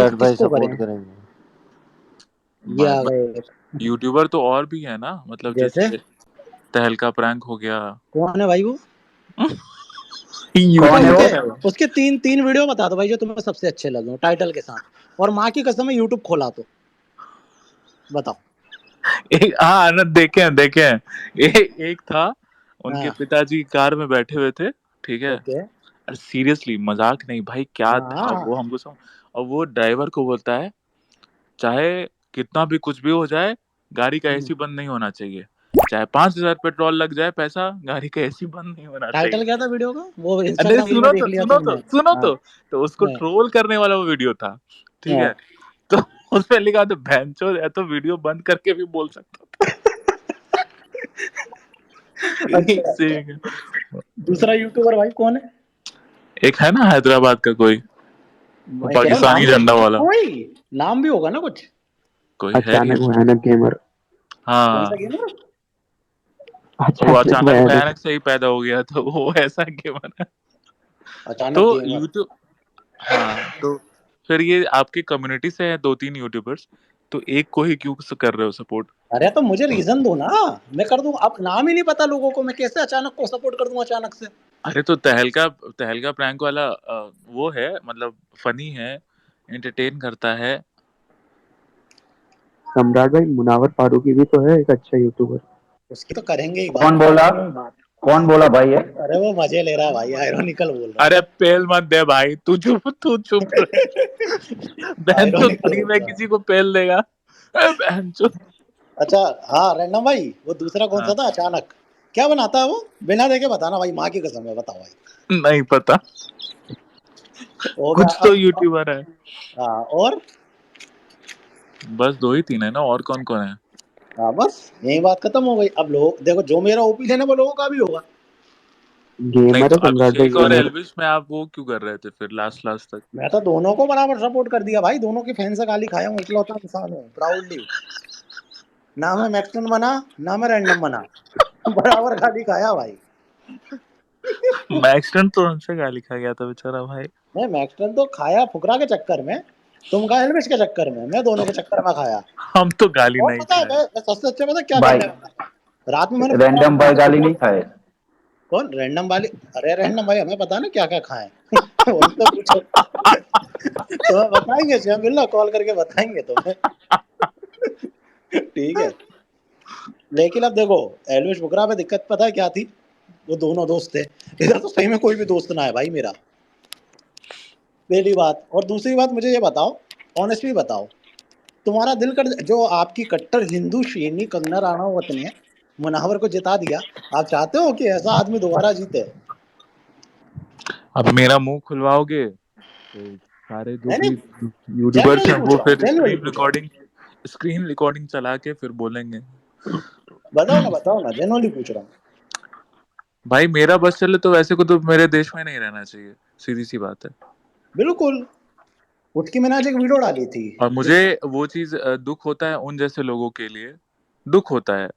विराट भाई किसको सपोर्ट करें? ये आ करेंगे। गए। यूट्यूबर तो और भी है ना, मतलब जैसे? जैसे तहलका प्रैंक हो गया। कौन है भाई वो? अच्छा, कौन है वो? उसके यूट्यूबर है वो। उसके तीन तीन वीडियो बता दो भाई जो तुम्हें सबसे अच्छे लगे हो टाइटल के साथ, और माँ की कसम है यूट्यूब खोला तो बताओ। एक हाँ ना, एक था, उनके हाँ। पिताजी कार में बैठे हुए थे, ठीक है। ओके। अरे सीरियसली मजाक नहीं भाई, क्या था हाँ। वो हमको समझ। और वो ड्राइवर को बोलता है, चाहे कितना भी कुछ भी हो जाए, गाड़ी का एसी बंद नहीं होना चाहिए। चाहे 5,000 पेट्रोल लग जाए पैसा, गाड़ी का एसी बंद नहीं होना चाहिए। टाइटल क्या था वीडियो का? वो अरे इंस्टाग्राम रील में सुनो देख तो लिया सुनो था तो मैंने। सुनो हाँ। तो तो उसको हाँ। ट्रोल करने वाला वो वीडियो था, ठीक हाँ। है। तो उसमें लिखा था, भैंचोद है तो वीडियो बंद करके भी बोल सकता था। अच्छा, एक दूसरा यूट्यूबर भाई कौन है? एक है ना हैदराबाद का कोई, वो मैं कह रहा हूँ नाम पाकिस्तानी तो झंडा वाला, कोई नाम भी होगा ना कुछ। कोई है ही। अचानक भयानक गेमर। कौन सा हाँ, गेम है? वो अचानक अचानक भयानक। भयानक से ही पैदा हो गया, तो वो ऐसा गेमर है। तो अचानक गेमर। यूट्यूब, हाँ तो फिर ये आपकी कम्युनिटी से है दो तीन यूट्यूबर्स, तो एक को ही क्यों कर रहे हो सपोर्ट? अरे तो मुझे रीजन दो ना, मैं कर दूं। अब नाम ही नहीं पता लोगों को, मैं कैसे अचानक को सपोर्ट कर दूं अचानक से? अरे तो तहलका तहलका प्रैंक वाला वो है, मतलब फनी है, एंटरटेन करता है। सम्राट भाई, मुनावर फारूकी भी तो है एक अच्छा यूट्यूबर। उसकी तो करेंगे ही कौन बात। बोला? कौन बोला भाई ये? अरे वो मजे ले रहा है भाई, आयरॉनिकल बोल रहा अरे पेल मत दे भाई, तू चुप रहे। है। बहन तो आयरॉनिकल फ्री बोल में रहा है। किसी को पेल देगा, बहन चो। अच्छा। हाँ रैंडम भाई, वो दूसरा कौन सा हाँ, था अचानक? क्या बनाता है वो? बिना देखे बताना भाई, माँ की कसम है, बताओ भाई। नहीं पता, हो गया कुछ तो अब। यूट्यूबर है। हाँ और? बस दो ही तीन है ना, और कौन कौन है? हाँ बस यही बात खत्म हो गई। अब लोग देखो, जो मेरा ओपिनियन है वो लोगों का भी होगा। नहीं गेमर तो है सम्राट भाई, अभिषेक और गेमर। एल्विश में आप वो क्यों कर रहे थे फिर लास्ट लास्ट तक? मैं तो दोनों को बराबर सपोर्ट कर दिया भाई, दोनों के फैन से गाली खाया हूँ, इकलौता इंसान हूँ प्राउडली। ना मैं मैक्सन बना, ना मैं रैंडम बना, बराबर गाली खाया भाई। मैक्सटन तो हमसे गाली खा गया था बेचारा भाई। मैं मैक्सन तो खाया फुकरा के चक्कर में, तुम खा एल्विश के चक्कर में, मैं दोनों के चक्कर में खाया। हम तो गाली और नहीं पता है खाए। मैं सबसे अच्छा पता है क्या भाई करने वाला? रात में मैंने पूरा रैंडम भाई गाली नहीं खाए? कौन रैंडम वाली? अरे रैंडम भाई हमें पता ना क्या क्या खाए। उनसे पूछो। तुम्हें बताएंगे स्वयं, बिल्ला कॉल करके बताएंगे तुम्हें। ठीक है। लेकिन अब देखो, एलविश बुकरा पे दिक्कत पता है क्या थी? वो दोनों दोस्त थे, इधर तो सही में कोई भी दोस्त ना है भाई मेरा। पहली बात, और दूसरी बात मुझे ये बताओ, ऑनेस्टली बताओ, तुम्हारा दिल कर, जो आपकी कट्टर हिंदू शेरनी कंगना राणावत ने मुनावर को जिता दिया, आप चाहते हो कि ऐसा आदमी दोबारा जीते? अब मेरा मुंह खुलवाओगे तो सारे जो नहीं भी नहीं, यूट्यूबर्स जनरली हैं पूछ वो रहा हूँ, फिर जनरली पूछ रहा हूँ। स्क्रीन रिकॉर्डिंग चला के फिर बोलेंगे। बताओ ना, जनरली पूछ रहा हूँ। भाई मेरा बस चले तो वैसे को तो मेरे देश में नहीं रहना चाहिए, सीधी सी बात है। बिल्कुल। उसकी मैंने आज एक वीडियो डाली थी। और मुझे वो चीज दुख होता है उन जैसे लोगों के लिए, दुख होता है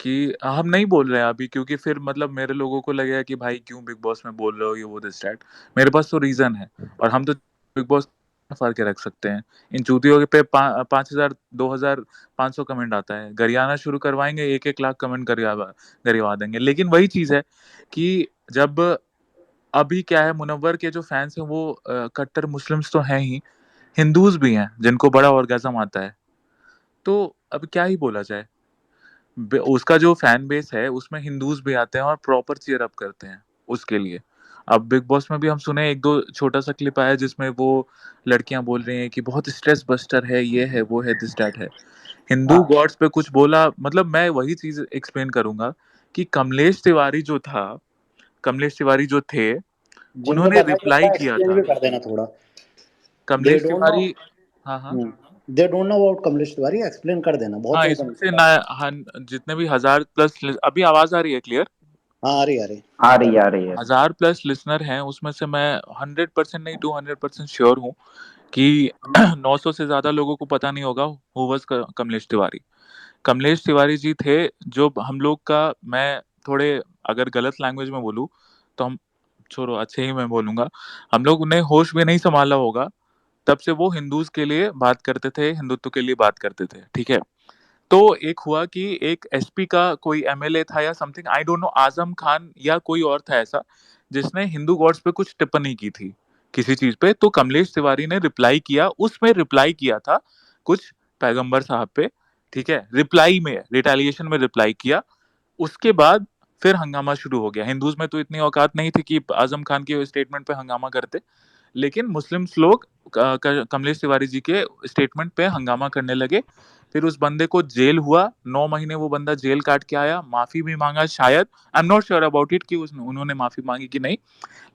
कि हम नहीं बोल रहे हैं अभी, क्योंकि फिर मतलब मेरे लोगों को लगेगा कि भाई क्यों बिग बॉस में बोल रहे हो ये वो दिस दैट। मेरे पास तो रीजन है, और हम तो बिग बॉस फाड़ के रख सकते हैं। इन चूतियों के पे 5,000 2,000 500 कमेंट आता है, गरियाना शुरू करवाएंगे, 1-1 लाख कमेंट गरिवा देंगे। लेकिन वही चीज है कि जब अभी क्या है, मुनव्वर के जो फैंस हैं वो कट्टर मुस्लिम्स तो हैं ही, हिंदूज भी हैं जिनको बड़ा ऑर्गेजम आता है। तो अब क्या ही बोला जाए, उसका जो फैन बेस है उसमें हिंदूज भी आते हैं और प्रॉपर चीयर अप करते हैं उसके लिए। अब बिग बॉस में भी हम सुने एक दो छोटा सा क्लिप आया जिसमें वो लड़कियां बोल रही हैं कि बहुत स्ट्रेस बस्टर है, ये है वो है दिस डैट है, हिंदू हाँ। गॉड्स पे कुछ बोला। मतलब मैं वही चीज एक्सप्लेन करूंगा कि कमलेश तिवारी जो थे, जिनको उन्होंने पता है रिप्लाई थोड़ा किया एक्सप्लेन था। भी कर देना थोड़ा। दे कमलेश डोंट नो। तिवारी, हाँ हाँ। They don't know about Kamlesh Tiwari, explain कर देना, बहुत हाँ लोगों को इसमें नहीं से पता। जितने भी 1,000+ अभी आवाज आ रही है क्लियर? हाँ आ रही आ रही। आ रही है, आ रही है। 1,000+ लिसनर हैं, उसमें से मैं 100% नहीं 200% श्योर हूँ कि 900 से ज्यादा लोगों को पता नहीं होगा हु वाज कमलेश तिवारी। कमलेश तिवारी जी थे जो हम लोग का, मैं थोड़े अगर गलत लैंग्वेज में बोलूँ तो हम छोड़ो, अच्छे ही मैं बोलूंगा, हम लोग ने होश भी नहीं संभाला होगा तब से वो हिंदूज के लिए बात करते थे, हिंदुत्व के लिए बात करते थे, ठीक है। तो एक हुआ कि एक एसपी का कोई एमएलए था या something, I don't know, Azam Khan या कोई और था ऐसा, जिसने हिंदू गॉड्स पे कुछ टिप्पणी की थी किसी चीज पे। तो कमलेश तिवारी ने रिप्लाई किया, उसमें रिप्लाई किया था कुछ पैगंबर साहब पे, ठीक है, रिप्लाई में, रिटेलिएशन में रिप्लाई किया। उसके बाद फिर हंगामा शुरू हो गया। हिंदूज में तो इतनी औकात नहीं थी कि आजम खान के स्टेटमेंट पे हंगामा करते, लेकिन मुस्लिम्स लोग कमलेश तिवारी जी के स्टेटमेंट पे हंगामा करने लगे। फिर उस बंदे को जेल हुआ, 9 महीने वो बंदा जेल काट के आया, माफी भी मांगा शायद, I am not sure about it कि उन्होंने माफी मांगी कि नहीं।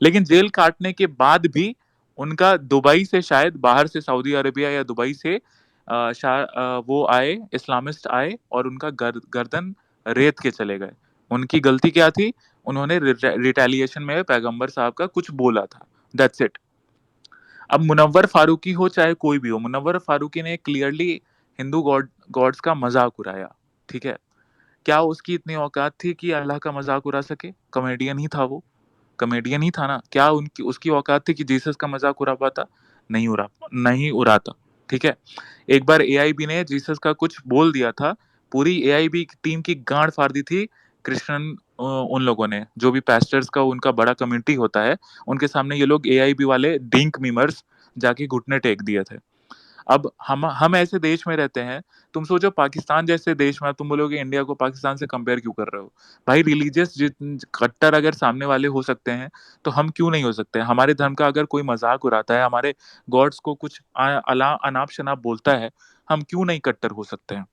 लेकिन जेल काटने के बाद भी उनका दुबई से, शायद बाहर से, सऊदी अरेबिया या दुबई से वो आए, इस्लामिस्ट आए और उनका गर्दन रेत के चले गए। उनकी गलती क्या थी? उन्होंने रिटेलिएशन में पैगंबर साहब का कुछ बोला था, दैट्स इट। अब मुनव्वर फारूकी हो चाहे कोई भी हो, मुनव्वर फारूकी ने क्लियरली हिंदू गॉड्स का मजाक उड़ाया, ठीक है। क्या उसकी इतनी औकात थी कि अल्लाह का मजाक उड़ा सके? कॉमेडियन ही था वो, कॉमेडियन ही था ना। क्या उनकी उसकी औकात थी कि जीसस का मजाक उड़ा पाता? नहीं उड़ाता, ठीक है। एक बार एआईबी ने जीसस का कुछ बोल दिया था, पूरी एआईबी टीम की गांड फाड़ दी थी क्रिश्चियन उन लोगों ने, जो भी पास्टर्स का उनका बड़ा कम्युनिटी होता है, उनके सामने ये लोग एआईबी वाले डिंक मीमर्स जाके घुटने टेक दिए थे। अब हम ऐसे देश में रहते हैं, तुम सोचो पाकिस्तान जैसे देश में, तुम बोलोगे इंडिया को पाकिस्तान से कंपेयर क्यों कर रहे हो? भाई रिलीजियस कट्टर अगर सामने वाले हो सकते हैं, तो हम क्यों नहीं हो सकते? हमारे धर्म का अगर कोई मजाक उड़ाता है, हमारे गॉड्स को कुछ अला अनाप शनाप बोलता है, हम क्यों नहीं कट्टर हो सकते हैं?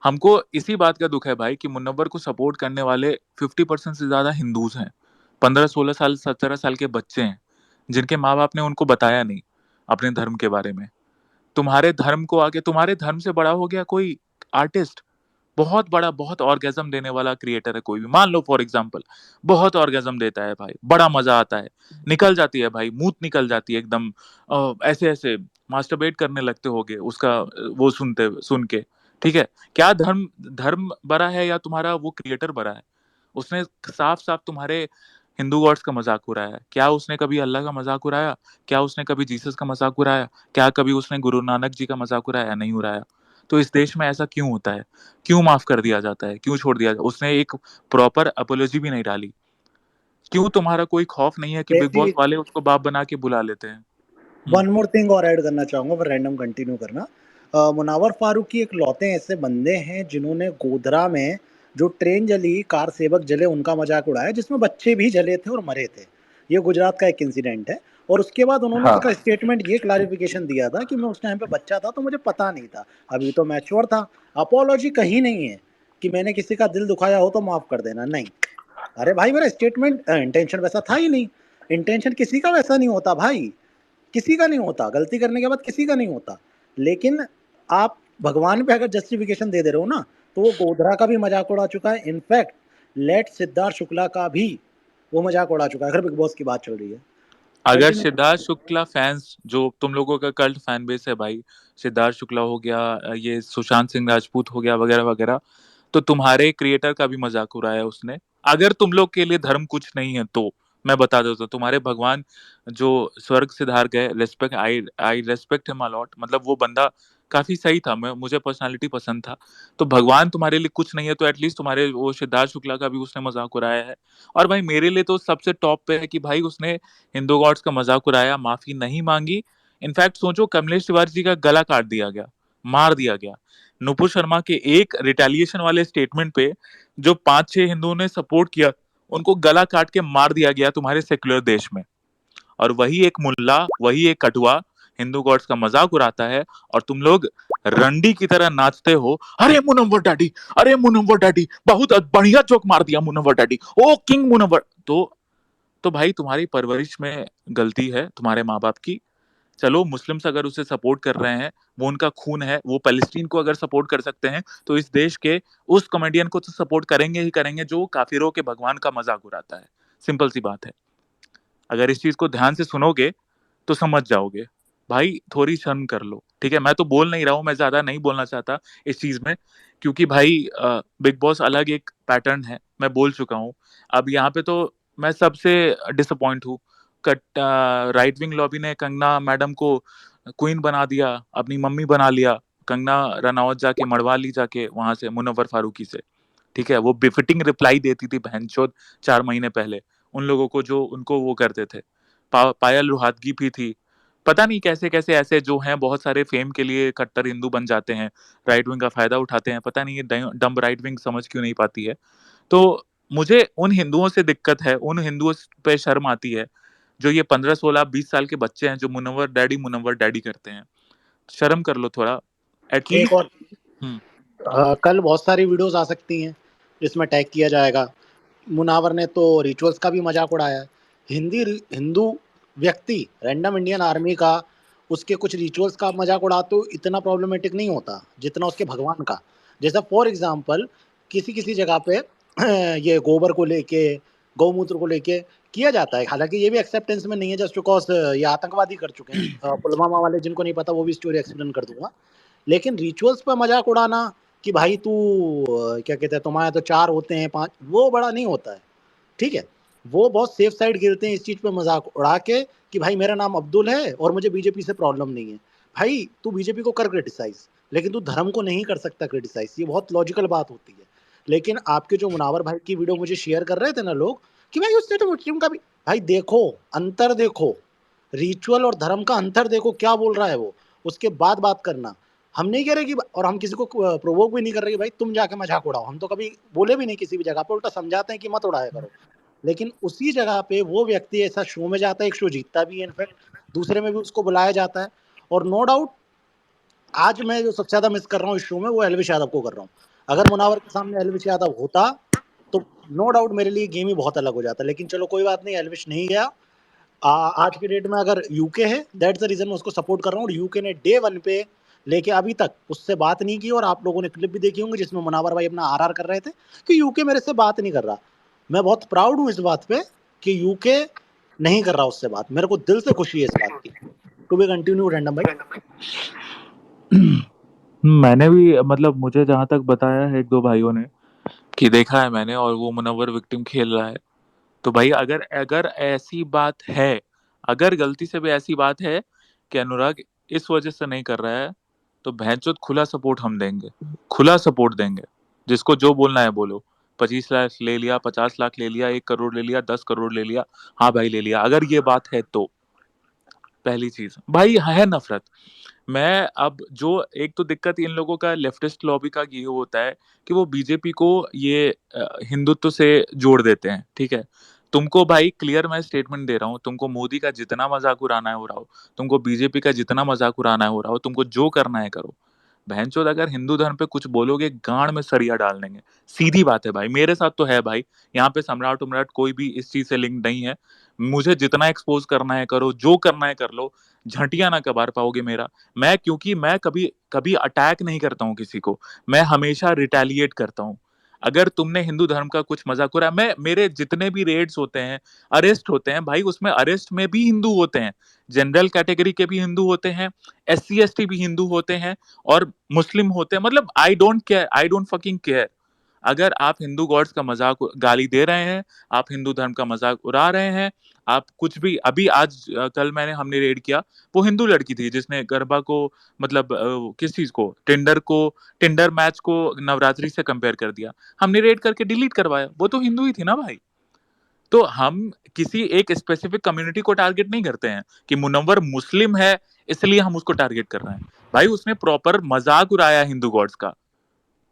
हमको इसी बात का दुख है भाई कि मुनव्वर को सपोर्ट करने वाले 50% से ज्यादा हिंदूज हैं। 15-16 साल 17 साल के बच्चे हैं, जिनके माँ बाप ने उनको बताया नहीं अपने धर्म के बारे में। तुम्हारे धर्म को आगे, तुम्हारे धर्म से बड़ा हो गया कोई आर्टिस्ट, बहुत बड़ा, बहुत ऑर्गेजम देने वाला क्रिएटर है कोई भी, मान लो फॉर एग्जांपल, बहुत ऑर्गेजम देता है भाई, बड़ा मजा आता है, निकल जाती है भाई, मूत निकल जाती है एकदम, ऐसे ऐसे मास्टरबेट करने लगते होगे उसका वो सुन के, ठीक है। क्या धर्म धर्म बड़ा है या तुम्हारा वो क्रिएटर बड़ा है? उसने साफ साफ तुम्हारे हिंदू गॉड्स का मजाक उड़ाया है। क्या उसने कभी अल्लाह का मजाक उड़ाया? क्या उसने कभी जीसस का मजाक उड़ाया? क्या कभी उसने गुरु नानक जी का मजाक उड़ाया? नहीं उड़ाया। तो इस देश में ऐसा क्यों होता है? क्यों माफ कर दिया जाता है? क्यों छोड़ दिया? उसने एक प्रॉपर अपोलॉजी भी नहीं डाली। क्यों तुम्हारा कोई खौफ नहीं है कि बिग बॉस देखिए, वाले उसको बाप बना के बुला लेते हैं? वन मोर थिंग और ऐड करना चाहूँगा, फिर रैंडम कंटिन्यू करना। मुनावर फारूकी इकलौते ऐसे बंदे हैं जिन्होंने गोधरा में जो ट्रेन जली, कार सेवक जले, उनका मजाक उड़ाया, जिसमें बच्चे भी जले थे और मरे थे। ये गुजरात का एक इंसिडेंट है। और उसके बाद उन्होंने हाँ उसका स्टेटमेंट ये क्लैरिफिकेशन दिया था कि मैं उस टाइम पे बच्चा था तो मुझे पता नहीं था, अभी तो मैच्योर था। अपोलॉजी कहीं नहीं है कि मैंने किसी का दिल दुखाया हो तो माफ कर देना, नहीं। अरे भाई, मेरा स्टेटमेंट इंटेंशन वैसा था ही नहीं। इंटेंशन किसी का वैसा नहीं होता भाई, किसी का नहीं होता, गलती करने के बाद किसी का नहीं होता। लेकिन आप भगवान पे अगर जस्टिफिकेशन दे दे रहे हो ना, तो वो गोधरा का भी मजाक उड़ा चुका है। इनफैक्ट लेट सिद्धार्थ शुक्ला का भी वो मजाक उड़ा चुका है, अगर बिग बॉस की बात चल रही है। अगर कंटिन्यू। सिद्धार्थ शुक्ला फैंस, जो तुम लोगों का कल्ट फैन बेस है भाई, सिद्धार्थ शुक्ला हो गया, ये सुशांत सिंह राजपूत हो गया, वगैरह वगैरह, तो तुम्हारे क्रिएटर का भी मजाक उड़ाया उसने। अगर तुम लोग के लिए धर्म कुछ नहीं है तो मैं बता देता हूँ, तुम्हारे भगवान जो स्वर्ग सिधार गए, रेस्पेक्ट, आई आई रेस्पेक्ट हिम अलॉट, मतलब वो बंदा काफी सही था, मैं मुझे पर्सनालिटी पसंद था। तो भगवान तुम्हारे लिए कुछ नहीं है तो एटलीस्ट तुम्हारे वो सिद्धार्थ शुक्ला का भी उसने मजाक उड़ाया है। और भाई मेरे लिए तो सबसे टॉप पे है कि भाई उसने हिंदू गॉड्स का मजाक उड़ाया, माफी नहीं मांगी। इनफैक्ट सोचो, कमलेश तिवारी जी का गला काट दिया गया, मार दिया गया, नुपुर शर्मा के एक रिटेलिएशन वाले स्टेटमेंट पे जो 5-6 हिंदुओं ने सपोर्ट किया, उनको गला काट के मार दिया गया तुम्हारे सेक्युलर देश में। और वही एक मुल्ला, वही एक कटुआ हिंदू गॉड्स का मजाक उड़ाता है, और तुम लोग रंडी की तरह नाचते हो, अरे मुनव्वर डैडी, अरे मुनव्वर डैडी, बहुत बढ़िया जोक मार दिया मुनव्वर डैडी, ओ किंग मुनव्वर। तो भाई तुम्हारी परवरिश में गलती है तुम्हारे माँ बाप की। चलो मुस्लिम्स अगर उसे सपोर्ट कर रहे हैं, वो उनका खून है, वो पैलेस्टीन को अगर सपोर्ट कर सकते हैं, तो इस देश के उस कॉमेडियन को तो सपोर्ट करेंगे ही करेंगे जो काफिरों के भगवान का मजाक उड़ाता है। सिंपल सी बात है। अगर इस चीज को ध्यान से सुनोगे तो समझ जाओगे। भाई थोड़ी शर्म कर लो, ठीक है। मैं तो बोल नहीं रहा हूँ, मैं ज्यादा नहीं बोलना चाहता इस चीज में, क्योंकि भाई बिग बॉस अलग एक पैटर्न है, मैं बोल चुका हूँ। अब यहाँ पे तो मैं सबसे डिसअपॉइंट हूँ। राइट विंग लॉबी ने कंगना मैडम को क्वीन बना दिया, अपनी मम्मी बना लिया। कंगना रनावत जाके मरवा ली जाके वहां से मुनव्वर फारूकी से, ठीक है। वो बिफिटिंग रिप्लाई देती थी बहनचोद 4 महीने पहले उन लोगों को जो उनको वो करते थे। पायल रुहातगी भी थी। पता नहीं कैसे कैसे ऐसे जो हैं बहुत सारे फेम के लिए कट्टर हिंदू बन जाते हैं, राइट विंग का फायदा उठाते हैं। पता नहीं ये डम्ब राइट विंग समझ क्यों नहीं पाती है। तो मुझे उन हिंदुओं से दिक्कत है, उन हिंदुओं पे शर्म आती है जो ये 15 16 20 साल के बच्चे हैं जो मुनव्वर डैडी करते हैं। शर्म कर लो थोड़ा एक एटलीस्ट। और कल बहुत सारी वीडियोस आ सकती हैं जिसमें टैग किया जाएगा। मुनावर ने तो रिचुअल्स का भी मजाक उड़ाया है। हिंदू व्यक्ति रैंडम इंडियन आर्मी का उसके कुछ रिचुअल्स का मजाक उड़ा तो इतना प्रॉब्लमेटिक नहीं होता जितना उसके भगवान का। जैसा फॉर एग्जांपल किसी किसी जगह पे ये गोबर को लेके गौमूत्र को लेके किया जाता है, हालांकि ये भी एक्सेप्टेंस में नहीं है जस्ट बिकॉज ये आतंकवादी कर चुके हैं। पुलवामा वाले जिनको नहीं पता वो भी स्टोरी एक्सप्लेन कर दूंगा। लेकिन रिचुअल्स पर मजाक उड़ाना कि भाई तू क्या कहते हैं तुम्हारे तो 4 होते हैं 5, वो बड़ा नहीं होता है, ठीक है। वो बहुत सेफ साइड गिरते हैं इस चीज़ पे मजाक उड़ा के कि भाई मेरा नाम अब्दुल है और मुझे बीजेपी से प्रॉब्लम नहीं है। भाई तू बीजेपी को कर क्रिटिसाइज, लेकिन तू धर्म को नहीं कर सकता क्रिटिसाइज, ये बहुत लॉजिकल बात होती है। लेकिन आपके जो मुनावर भाई की वीडियो मुझे शेयर कर रहे थे ना लोग कि भाई उसने तो मुस्लिम का भी, भाई देखो अंतर देखो, रिचुअल और धर्म का अंतर देखो, क्या बोल रहा है वो, उसके बाद बात करना। हम नहीं कह रहे कि, और हम किसी को प्रोवोक भी नहीं कर रहे कि भाई तुम जाके मजाक उड़ाओ, हम तो कभी बोले भी नहीं किसी भी जगह पे, उल्टा समझाते हैं कि मत उड़ाया करो। लेकिन उसी जगह पे वो व्यक्ति ऐसा शो में जाता है, एक शो जीतता भी है इनफैक्ट, दूसरे में भी उसको बुलाया जाता है। और नो डाउट आज मैं जो सबसे ज्यादा मिस कर रहा हूँ इस शो में वो एलविश यादव को कर रहा हूँ। अगर मुनावर के सामने एलविश यादव होता तो नो डाउट मेरे लिए गेम ही बहुत अलग हो जाता। लेकिन चलो कोई बात नहीं, एलविश नहीं गया। आज के डेट में अगर यूके है, दैट्स द रीजन मैं उसको सपोर्ट कर रहा हूँ। और यूके ने डे 1 पे लेके अभी तक उससे बात नहीं की, और आप लोगों ने क्लिप भी देखी होंगी जिसमें मुनावर भाई अपना आरआर कर रहे थे कि यूके मेरे से बात नहीं कर रहा। मैं बहुत प्राउड हूँ इस बात पे कि यूके नहीं कर रहा उससे बात, मेरे को दिल से खुशी है इस बात की। टू बी कंटिन्यू रैंडम भाई। मैंने भी मतलब मुझे जहां तक बताया है एक दो भाइयों ने कि देखा है मैंने, और वो मुनव्वर विक्टिम खेल रहा है। तो भाई अगर अगर ऐसी बात है, अगर गलती से भी ऐसी बात है कि अनुराग इस वजह से नहीं कर रहा है, तो भैंचोद खुला सपोर्ट हम देंगे, खुला सपोर्ट देंगे। जिसको जो बोलना है बोलो। 25 लाख ले लिया, 50 लाख ले लिया, 1 करोड़ ले लिया, 10 करोड़ ले लिया, हाँ भाई ले लिया, अगर ये बात है तो। पहली चीज भाई है नफरत। मैं अब जो एक तो दिक्कत इन लोगों का लेफ्टिस्ट लॉबी का ये होता है कि वो बीजेपी को ये हिंदुत्व से जोड़ देते हैं, ठीक है। तुमको भाई क्लियर मैं स्टेटमेंट दे रहा हूँ, तुमको मोदी का जितना मजाक उड़ाना है उड़ाओ, तुमको बीजेपी का जितना मजाक उड़ाना है उड़ाओ, तुमको जो करना है करो। बहनचोद अगर हिंदू धर्म पे कुछ बोलोगे गांड में सरिया डाल देंगे। सीधी बात है भाई, मेरे साथ तो है भाई। यहाँ पे सम्राट उमराट कोई भी इस चीज से लिंक नहीं है। मुझे जितना एक्सपोज करना है करो, जो करना है कर लो, झंटिया ना कबार पाओगे मेरा। मैं क्योंकि मैं कभी कभी अटैक नहीं करता हूँ किसी को, मैं हमेशा रिटेलिएट करता हूँ। अगर तुमने हिंदू धर्म का कुछ मजाक उड़ाया, मैं मेरे जितने भी रेड्स होते हैं, अरेस्ट होते हैं भाई, उसमें अरेस्ट में भी हिंदू होते हैं, जनरल कैटेगरी के भी हिंदू होते हैं, SC ST भी हिंदू होते हैं, और मुस्लिम होते हैं। मतलब I don't care, I don't fucking care. अगर आप हिंदू गॉड्स का मजाक गाली दे रहे हैं, आप हिंदू धर्म का मजाक उड़ा रहे हैं, आप कुछ भी, अभी आज कल हमने रेड किया, वो हिंदू लड़की थी जिसने गरबा को मतलब किस चीज को, टिंडर मैच को नवरात्रि से कंपेयर कर दिया, हमने रेड करके डिलीट करवाया। वो तो हिंदू ही थी ना भाई। तो हम किसी एक स्पेसिफिक कम्युनिटी को टारगेट नहीं करते हैं कि मुनव्वर मुस्लिम है इसलिए हम उसको टारगेट कर रहे हैं। भाई उसने प्रॉपर मजाक उड़ाया हिंदू गॉड्स का,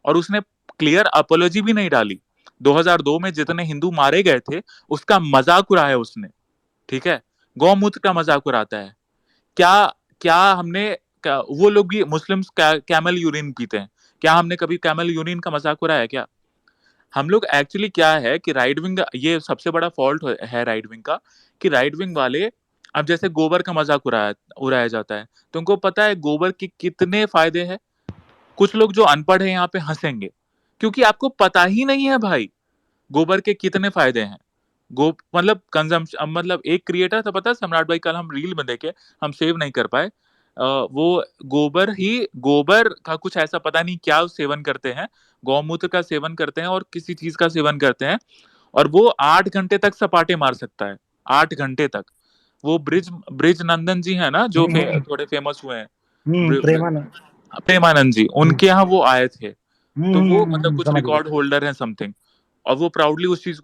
और उसने क्लियर अपोलॉजी भी नहीं डाली। 2002 में जितने हिंदू मारे गए थे उसका मजाक उड़ाया उसने, ठीक है। गौमूत्र का मजाक उड़ाता है। क्या क्या हमने वो लोग भी मुस्लिम्स कैमल यूरिन पीते हैं, क्या हमने कभी कैमल यूरिन का मजाक उड़ाया क्या? हम लोग एक्चुअली क्या है कि राइट विंग, ये सबसे बड़ा फॉल्ट है राइट विंग का, कि राइट विंग वाले अब जैसे गोबर का मजाक उड़ाया उड़ाया जाता है, तुमको पता है गोबर के कितने फायदे हैं? कुछ लोग जो अनपढ़ है यहाँ पे हंसेंगे क्योंकि आपको पता ही नहीं है भाई गोबर के कितने फायदे हैं। गो मतलब कंजम्पशन, मतलब एक क्रिएटर था पता है सम्राट भाई, कल हम रील में देखे, हम सेव नहीं कर पाए। वो गोबर का कुछ ऐसा पता नहीं क्या सेवन करते हैं, गौमूत्र का सेवन करते हैं और किसी चीज का सेवन करते हैं, और वो 8 घंटे तक सपाटे मार सकता है, 8 घंटे तक। वो ब्रिज नंदन जी है ना जो थोड़े फेमस हुए हैं, प्रेमानंद। प्रेमानंद जी, उनके यहाँ वो आए थे। तो वो मतलब कुछ समझ गया। रिकॉर्ड होल्डर हैं समथिंग, और वो प्राउडली उस चीज